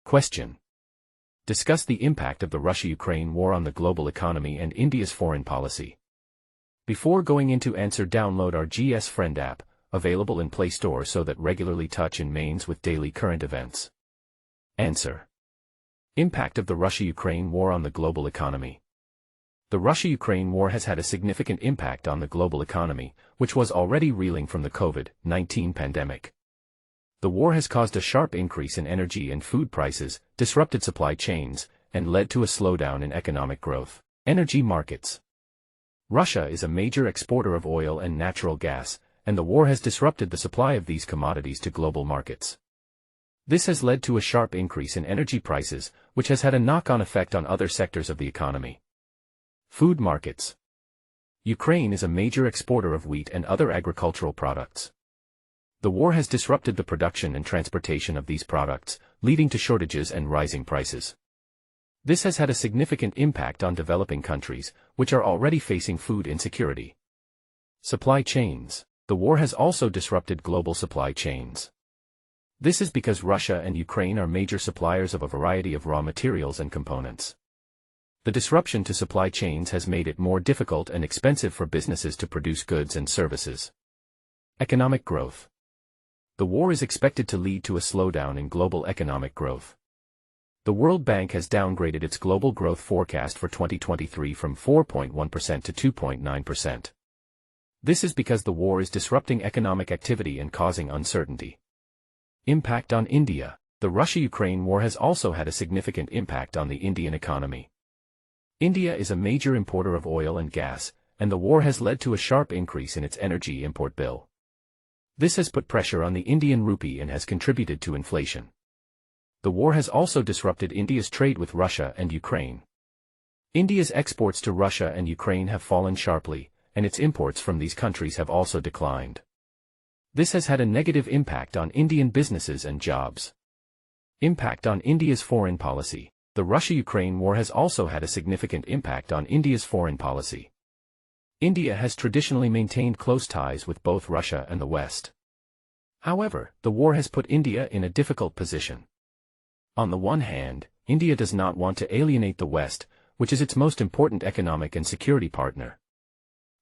Question. Discuss the impact of the Russia-Ukraine war on the global economy and India's foreign policy. Before going into answer, download our GS Friend app, available in Play Store so that regularly touch in mains with daily current events. Answer. Impact of the Russia-Ukraine war on the global economy. The Russia-Ukraine war has had a significant impact on the global economy, which was already reeling from the COVID-19 pandemic. The war has caused a sharp increase in energy and food prices, disrupted supply chains, and led to a slowdown in economic growth. Energy markets. Russia is a major exporter of oil and natural gas, and the war has disrupted the supply of these commodities to global markets. This has led to a sharp increase in energy prices, which has had a knock-on effect on other sectors of the economy. Food markets. Ukraine is a major exporter of wheat and other agricultural products. The war has disrupted the production and transportation of these products, leading to shortages and rising prices. This has had a significant impact on developing countries, which are already facing food insecurity. Supply chains. The war has also disrupted global supply chains. This is because Russia and Ukraine are major suppliers of a variety of raw materials and components. The disruption to supply chains has made it more difficult and expensive for businesses to produce goods and services. Economic growth. The war is expected to lead to a slowdown in global economic growth. The World Bank has downgraded its global growth forecast for 2023 from 4.1% to 2.9%. This is because the war is disrupting economic activity and causing uncertainty. Impact on India. The Russia-Ukraine war has also had a significant impact on the Indian economy. India is a major importer of oil and gas, and the war has led to a sharp increase in its energy import bill. This has put pressure on the Indian rupee and has contributed to inflation. The war has also disrupted India's trade with Russia and Ukraine. India's exports to Russia and Ukraine have fallen sharply, and its imports from these countries have also declined. This has had a negative impact on Indian businesses and jobs. Impact on India's foreign policy. The Russia-Ukraine war has also had a significant impact on India's foreign policy. India has traditionally maintained close ties with both Russia and the West. However, the war has put India in a difficult position. On the one hand, India does not want to alienate the West, which is its most important economic and security partner.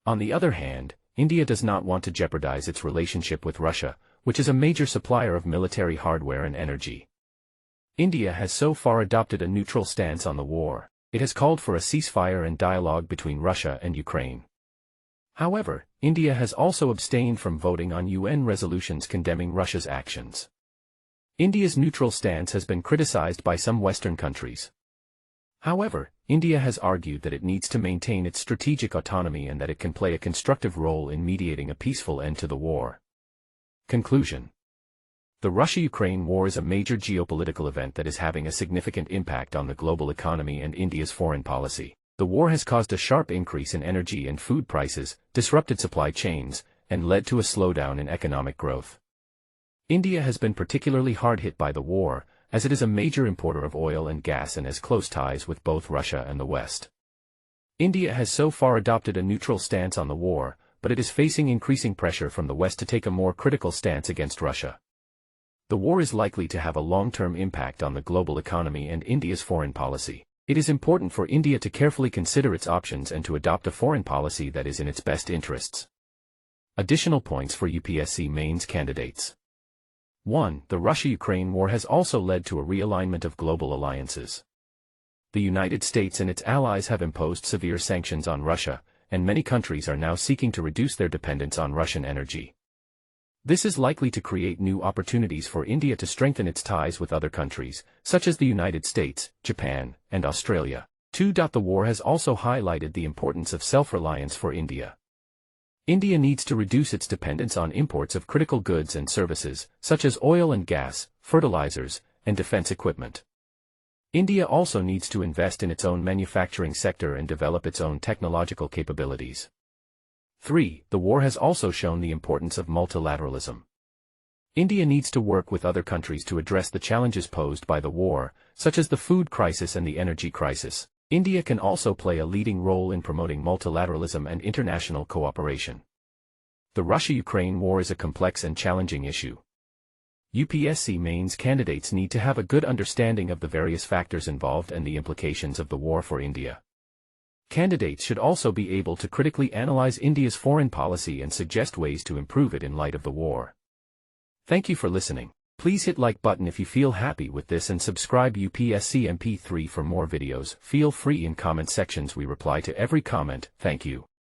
On the other hand, India does not want to jeopardize its relationship with Russia, which is a major supplier of military hardware and energy. India has so far adopted a neutral stance on the war. It has called for a ceasefire and dialogue between Russia and Ukraine. However, India has also abstained from voting on UN resolutions condemning Russia's actions. India's neutral stance has been criticized by some Western countries. However, India has argued that it needs to maintain its strategic autonomy and that it can play a constructive role in mediating a peaceful end to the war. Conclusion. The Russia-Ukraine war is a major geopolitical event that is having a significant impact on the global economy and India's foreign policy. The war has caused a sharp increase in energy and food prices, disrupted supply chains, and led to a slowdown in economic growth. India has been particularly hard hit by the war, as it is a major importer of oil and gas and has close ties with both Russia and the West. India has so far adopted a neutral stance on the war, but it is facing increasing pressure from the West to take a more critical stance against Russia. The war is likely to have a long-term impact on the global economy and India's foreign policy. It is important for India to carefully consider its options and to adopt a foreign policy that is in its best interests. Additional points for UPSC mains candidates. 1. The Russia-Ukraine war has also led to a realignment of global alliances. The United States and its allies have imposed severe sanctions on Russia, and many countries are now seeking to reduce their dependence on Russian energy. This is likely to create new opportunities for India to strengthen its ties with other countries, such as the United States, Japan, and Australia. 2. The war has also highlighted the importance of self-reliance for India. India needs to reduce its dependence on imports of critical goods and services, such as oil and gas, fertilizers, and defense equipment. India also needs to invest in its own manufacturing sector and develop its own technological capabilities. 3. The war has also shown the importance of multilateralism. India needs to work with other countries to address the challenges posed by the war, such as the food crisis and the energy crisis. India can also play a leading role in promoting multilateralism and international cooperation. The Russia-Ukraine war is a complex and challenging issue. UPSC mains candidates need to have a good understanding of the various factors involved and the implications of the war for India. Candidates should also be able to critically analyze India's foreign policy and suggest ways to improve it in light of the war. Thank you for listening. Please hit like button if you feel happy with this and subscribe UPSC MP3 for more videos. Feel free in comment sections, we reply to every comment. Thank you.